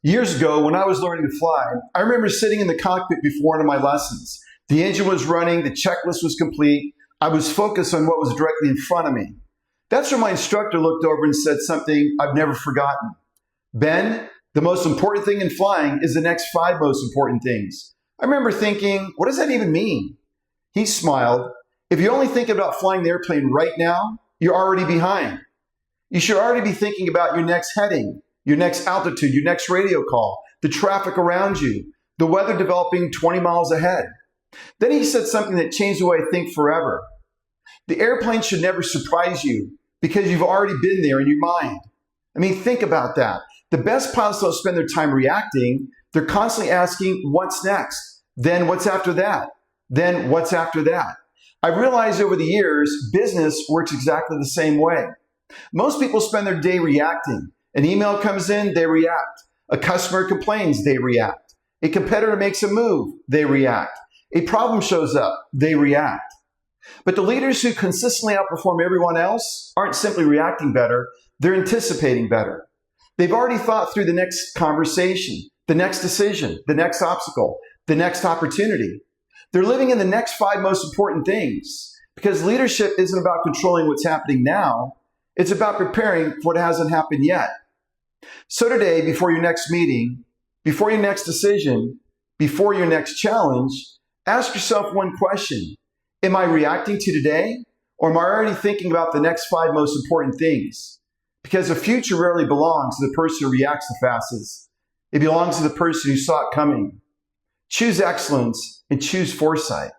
Years ago, when I was learning to fly, I remember sitting in the cockpit before one of my lessons. The engine was running, the checklist was complete. I was focused on what was directly in front of me. That's when my instructor looked over and said something I've never forgotten. Ben, the most important thing in flying is the next 5 most important things. I remember thinking, what does that even mean? He smiled. If you only think about flying the airplane right now, you're already behind. You should already be thinking about your next heading, your next altitude, your next radio call, the traffic around you, the weather developing 20 miles ahead. Then he said something that changed the way I think forever. The airplane should never surprise you because you've already been there in your mind. I mean, think about that. The best pilots don't spend their time reacting. They're constantly asking, what's next? Then what's after that? Then what's after that? I've realized over the years, business works exactly the same way. Most people spend their day reacting. An email comes in, they react. A customer complains, they react. A competitor makes a move, they react. A problem shows up, they react. But the leaders who consistently outperform everyone else aren't simply reacting better, they're anticipating better. They've already thought through the next conversation, the next decision, the next obstacle, the next opportunity. They're living in the next 5 most important things because leadership isn't about controlling what's happening now. It's about preparing for what hasn't happened yet. So today, before your next meeting, before your next decision, before your next challenge, ask yourself one question. Am I reacting to today, or am I already thinking about the next 5 most important things? Because the future rarely belongs to the person who reacts the fastest. It belongs to the person who saw it coming. Choose excellence and choose foresight.